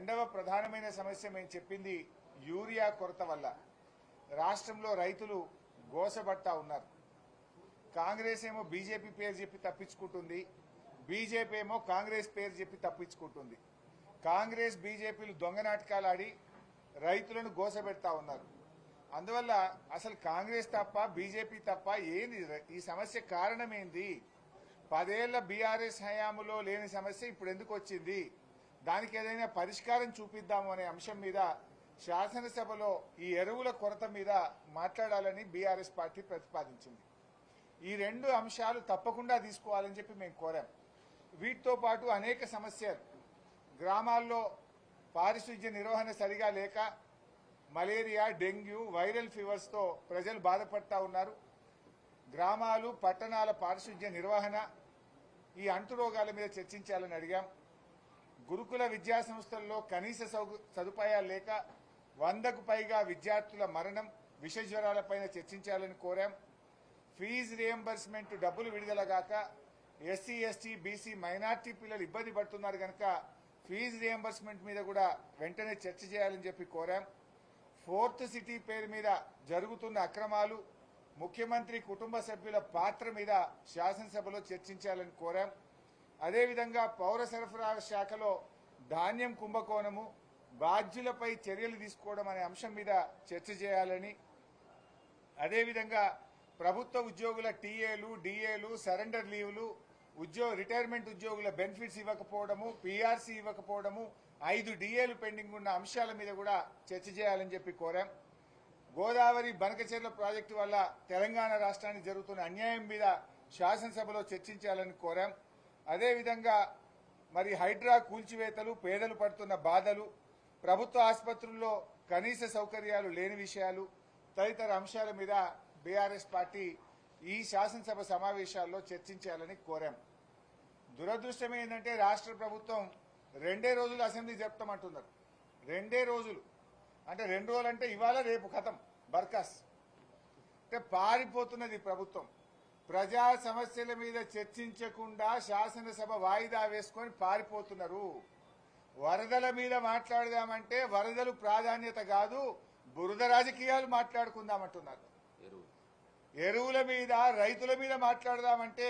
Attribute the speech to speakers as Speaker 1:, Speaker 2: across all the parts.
Speaker 1: రెండవ ప్రధానమైన సమస్య మేము చెప్పింది యూరియా కొరత వల్ల రాష్ట్రంలో రైతులు గోసబడతా ఉన్నారు. కాంగ్రెస్ ఏమో బీజేపీ పేరు చెప్పి తప్పించుకుంటుంది, బీజేపీ ఏమో కాంగ్రెస్ పేరు చెప్పి తప్పించుకుంటుంది. కాంగ్రెస్ బీజేపీలు దొంగ నాటకాలు ఆడి రైతులను గోసబెడతా ఉన్నారు. అందువల్ల అసలు కాంగ్రెస్ తప్ప బీజేపీ తప్ప ఏంది ఈ సమస్య కారణం ఏంది? 10 ఏళ్ల బీఆర్ఎస్ హయాంలో లేని సమస్య ఇప్పుడు ఎందుకు వచ్చింది? దానికి ఏదైనా పరిష్కారం చూపిద్దాము అనే అంశం మీద శాసనసభలో ఈ ఎరువుల కొరత మీద మాట్లాడాలని బీఆర్ఎస్ పార్టీ ప్రతిపాదించింది. ఈ 2 అంశాలు తప్పకుండా తీసుకోవాలని చెప్పి మేము కోరాం. వీటితో పాటు అనేక సమస్యలు, గ్రామాల్లో పారిశుధ్య నిర్వహణ సరిగా లేక మలేరియా, డెంగ్యూ, వైరల్ ఫీవర్స్తో ప్రజలు బాధపడతా ఉన్నారు. గ్రామాలు, పట్టణాల పారిశుధ్య నిర్వహణ, ఈ అంటు రోగాల మీద చర్చించాలని అడిగాం. గురుకుల విద్యా సంస్థల్లో కనీస సదుపాయాలు లేక 100కు పైగా విద్యార్థుల మరణం, విష జ్వరాలపైన చర్చించాలని కోరాం. ఫీజు రియంబర్స్మెంట్ డబ్బులు విడుదలగాక ఎస్సీ, ఎస్టీ, బీసీ, మైనార్టీ పిల్లలు ఇబ్బంది పడుతున్నారు కనుక ఫీజు రియంబర్స్మెంట్ మీద కూడా వెంటనే చర్చ చేయాలని చెప్పి కోరాం. 4th సిటీ పేరు మీద జరుగుతున్న అక్రమాలు, ముఖ్యమంత్రి కుటుంబ సభ్యుల పాత్ర మీద శాసనసభలో చర్చించాలని కోరాం. అదేవిధంగా పౌర సరఫరాల శాఖలో ధాన్యం కుంభకోణము, బాధ్యులపై చర్యలు తీసుకోవడం అనే అంశం మీద చర్చ చేయాలని, అదేవిధంగా ప్రభుత్వ ఉద్యోగుల టీఏలు, డిఏలు, సరెండర్ లీవులు, రిటైర్మెంట్ ఉద్యోగుల బెనిఫిట్స్ ఇవ్వకపోవడము, పీఆర్సీ ఇవ్వకపోవడము, 5 డిఏలు పెండింగ్ ఉన్న అంశాల మీద కూడా చర్చ చేయాలని చెప్పి కోరాం. గోదావరి బనకచెర్ల ప్రాజెక్టు వల్ల తెలంగాణ రాష్ట్రానికి జరుగుతున్న అన్యాయం మీద శాసనసభలో చర్చించాలని కోరాం. అదేవిధంగా మరి హైడ్రా కూల్చివేతలు, పేదలు పడుతున్న బాధలు, ప్రభుత్వ ఆసుపత్రుల్లో కనీస సౌకర్యాలు లేని విషయాలు తదితర అంశాల మీద బీఆర్ఎస్ పార్టీ ఈ శాసనసభ సమావేశాల్లో చర్చించాలని కోరాం. దురదృష్టం ఏంటంటే రాష్ట్ర ప్రభుత్వం 2 రోజులు అసెంబ్లీ జరుపుతామంటున్నారు. 2 రోజులు అంటే 2 రోజులు అంటే ఇవాళ రేపు ఖతం బర్కాస్. అంటే పారిపోతున్నది ప్రభుత్వం. ప్రజా సమస్యల మీద చర్చించకుండా శాసనసభ వాయిదా వేసుకొని పారిపోతున్నారు. వరదల మీద మాట్లాడదామంటే వరదలు ప్రాధాన్యత కాదు, బురద రాజకీయాలు మాట్లాడుకుందామంటున్నారు. ఎరువుల మీద, రైతుల మీద మాట్లాడదామంటే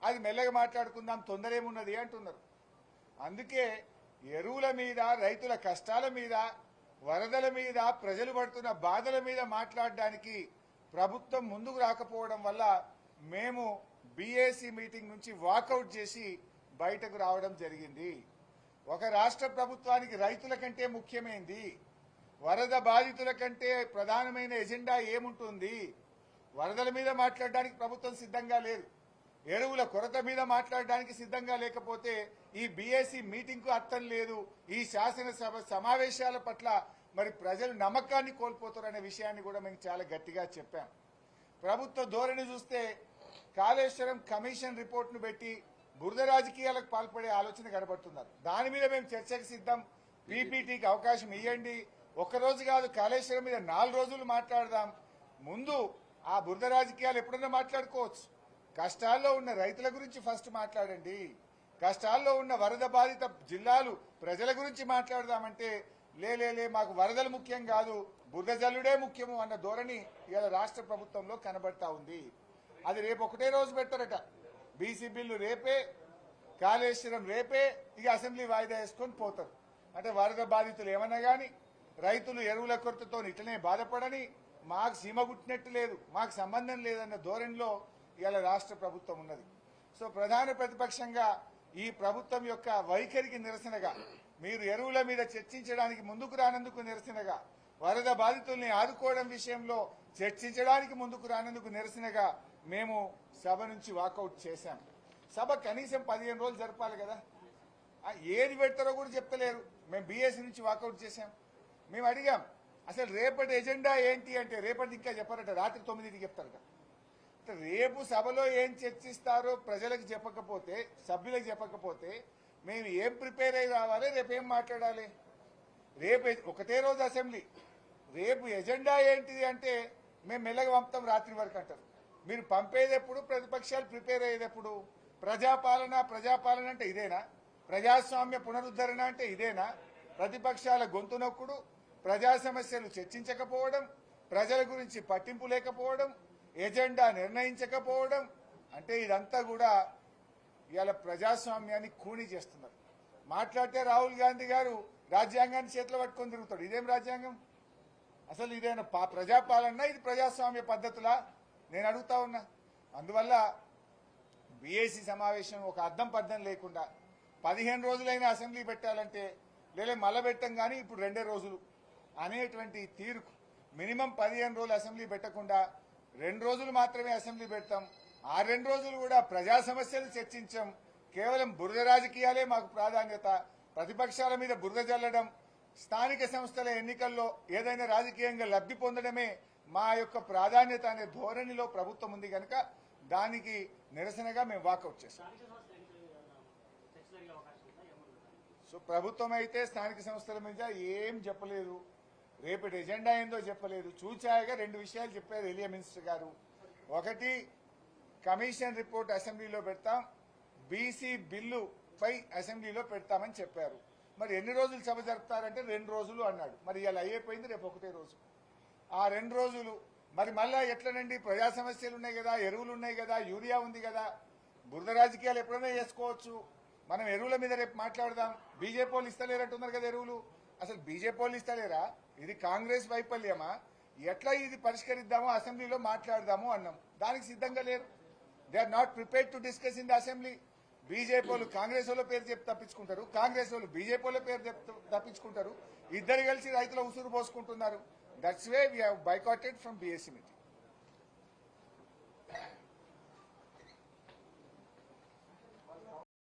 Speaker 1: అది మెల్లగా మాట్లాడుకుందాం, తొందర ఏమున్నది అంటున్నారు. అందుకే ఎరువుల మీద, రైతుల కష్టాల మీద, వరదల మీద, ప్రజలు పడుతున్న బాధల మీద మాట్లాడడానికి ప్రభుత్వం ముందుకు రాకపోవడం వల్ల మేము బీఏసీ మీటింగ్ నుంచి వాకౌట్ చేసి బయటకు రావడం జరిగింది. ఒక రాష్ట్ర ప్రభుత్వానికి రైతుల కంటే ముఖ్యమైంది, వరద బాధితుల కంటే ప్రధానమైన ఎజెండా ఏముంటుంది? వరదల మీద మాట్లాడడానికి ప్రభుత్వం సిద్ధంగా లేదు, ఎరువుల కొరత మీద మాట్లాడడానికి సిద్ధంగా లేకపోతే ఈ బీఏసీ మీటింగ్ కు అర్థం లేదు. ఈ శాసనసభ సమావేశాల పట్ల మరి ప్రజలు నమ్మకాన్ని కోల్పోతారనే విషయాన్ని కూడా మేము చాలా గట్టిగా చెప్పాం. ప్రభుత్వ ధోరణి చూస్తే కాళేశ్వరం కమిషన్ రిపోర్ట్ను పెట్టి బురద రాజకీయాలకు పాల్పడే ఆలోచన కనబడుతున్నారు. దాని మీద మేము చర్చకు సిద్ధం. పీపీటీకి అవకాశం ఇవ్వండి. ఒక్కరోజు కాదు, కాళేశ్వరం మీద 4 రోజులు మాట్లాడదాం. ముందు ఆ బురద రాజకీయాలు ఎప్పుడన్నా మాట్లాడుకోవచ్చు. కష్టాల్లో ఉన్న రైతుల గురించి ఫస్ట్ మాట్లాడండి. కష్టాల్లో ఉన్న వరద బాధిత జిల్లాలు ప్రజల గురించి మాట్లాడదామంటే లే మాకు వరదలు ముఖ్యం కాదు, బురద జల్లుడే ముఖ్యము అన్న ధోరణి ఇవాళ రాష్ట్ర ప్రభుత్వంలో కనబడతా ఉంది. అది రేపు ఒకటే రోజు పెట్టారట. బీసీ బిల్లు రేపే, కాళేశ్వరం రేపే, ఇక అసెంబ్లీ వాయిదా వేసుకొని పోతారు. అంటే వరద బాధితులు ఏమన్నా గాని, రైతులు ఎరువుల కొరతతో ఇట్లనే బాధపడని, మాకు సీమ గుట్టినట్టు లేదు, మాకు సంబంధం లేదన్న ధోరణిలో ఇవాళ రాష్ట్ర ప్రభుత్వం ఉన్నది. సో ప్రధాన ప్రతిపక్షంగా ఈ ప్రభుత్వం యొక్క వైఖరికి నిరసనగా, మీరు ఎరువుల మీద చర్చించడానికి ముందుకు రానందుకు నిరసనగా, వరద బాధితుల్ని ఆదుకోవడం విషయంలో చర్చించడానికి ముందుకు రానందుకు నిరసనగా మేము సభ నుంచి వాకౌట్ చేశాం. సభ కనీసం 15 రోజులు జరపాలి కదా, ఏది పెడతారో కూడా చెప్తలేరు. మేము బీఎస్సీ నుంచి వాకౌట్ చేశాం. మేము అడిగాం అసలు రేపటి ఎజెండా ఏంటి అంటే, రేపటి ఇంకా చెప్పారట, రాత్రి 9కి చెప్తారట. రేపు సభలో ఏం చర్చిస్తారో ప్రజలకు చెప్పకపోతే, సభ్యులకు చెప్పకపోతే మేము ఏం ప్రిపేర్ అయి రావాలి? రేపేం మాట్లాడాలి? రేపు ఒకటే రోజు అసెంబ్లీ, రేపు ఎజెండా ఏంటిది అంటే మేము మెల్లగా పంపుతాం రాత్రి వరకు అంటారు. మీరు పంపేదెప్పుడు? ప్రతిపక్షాలు ప్రిపేర్ అయ్యేదెప్పుడు? ప్రజాపాలన అంటే ఇదేనా? ప్రజాస్వామ్య పునరుద్ధరణ అంటే ఇదేనా? ప్రతిపక్షాల గొంతు నొక్కుడు, ప్రజా సమస్యలు చర్చించకపోవడం, ప్రజల గురించి పట్టింపు లేకపోవడం, ఎజెండా నిర్ణయించకపోవడం, అంటే ఇదంతా కూడా ఇవాళ ప్రజాస్వామ్యాన్ని కూని చేస్తున్నారు. మాట్లాడితే రాహుల్ గాంధీ గారు రాజ్యాంగాన్ని చేతిలో పట్టుకొని తిరుగుతాడు. ఇదేం రాజ్యాంగం? అసలు ఇదేనా ప్రజాపాలన? ఇది ప్రజాస్వామ్య పద్ధతులా? నేను అడుగుతా ఉన్నా. అందువల్ల బీఏసీ సమావేశం ఒక అద్దం పద్దం లేకుండా 15 రోజులైనా అసెంబ్లీ పెట్టాలంటే లేదా మళ్ళా పెట్టం కానీ ఇప్పుడు 2 రోజులు అనేటువంటి తీరుకు మినిమం 15 రోజులు అసెంబ్లీ పెట్టకుండా 2 రోజులు మాత్రమే అసెంబ్లీ పెడతాం. ఆ 2 రోజులు కూడా ప్రజా సమస్యలు చర్చించాం. కేవలం బురద రాజకీయాలే మాకు ప్రాధాన్యత. ప్రతిపక్షాల మీద బురద జల్లడం, స్థానిక సంస్థల ఎన్నికల్లో ఏదైనా రాజకీయంగా లబ్ధి పొందడమే మా యొక్క ప్రాధాన్యత అనే ధోరణిలో ప్రభుత్వం ఉంది కనుక దానికి నిరసనగా మేము వాకౌట్ చేస్తాం. సో ప్రభుత్వం అయితే స్థానిక సంస్థల మీద ఏం చెప్పలేదు, రేపటి ఎజెండా ఏందో చెప్పలేదు. చూచాయగా 2 విషయాలు చెప్పారు ఎలియా మినిస్టర్ గారు. ఒకటి, కమిషన్ రిపోర్ట్ అసెంబ్లీలో పెడతాం, బీసీ బిల్లు పై అసెంబ్లీలో పెడతామని చెప్పారు. మరి ఎన్ని రోజులు సభ జరుపుతారంటే 2 రోజులు అన్నాడు. మరి ఇలా అయిపోయింది, రేపు 1 రోజు. ఆ 2 రోజులు మరి మళ్ళా ఎట్లనండి? ప్రజా సమస్యలు ఉన్నాయి కదా, ఎరువులు ఉన్నాయి కదా, యూరియా ఉంది కదా, బురద రాజకీయాలు ఎప్పుడైనా చేసుకోవచ్చు. మనం ఎరువుల మీద రేపు మాట్లాడదాం. బీజేపీ వాళ్ళు ఇస్తలేరంటున్నారు కదా ఎరువులు. అసలు బీజేపీ వాళ్ళు ఇస్తలేరా? ఇది కాంగ్రెస్ వైఫల్యమా? ఎట్లా ఇది పరిష్కరిద్దామో అసెంబ్లీలో మాట్లాడదాము అన్నాం. దానికి సిద్ధంగా లేరు. They are not prepared to discuss in the assembly. BJP వాళ్ళు కాంగ్రెస్ వాళ్ళ పేరు చెప్పి తప్పించుకుంటారు, కాంగ్రెస్ వాళ్ళు బీజేపీ వాళ్ళ పేరు తప్పించుకుంటారు. ఇద్దరు కలిసి రైతుల ఉసురు పోసుకుంటున్నారు. That's way we have boycotted from BSC meeting.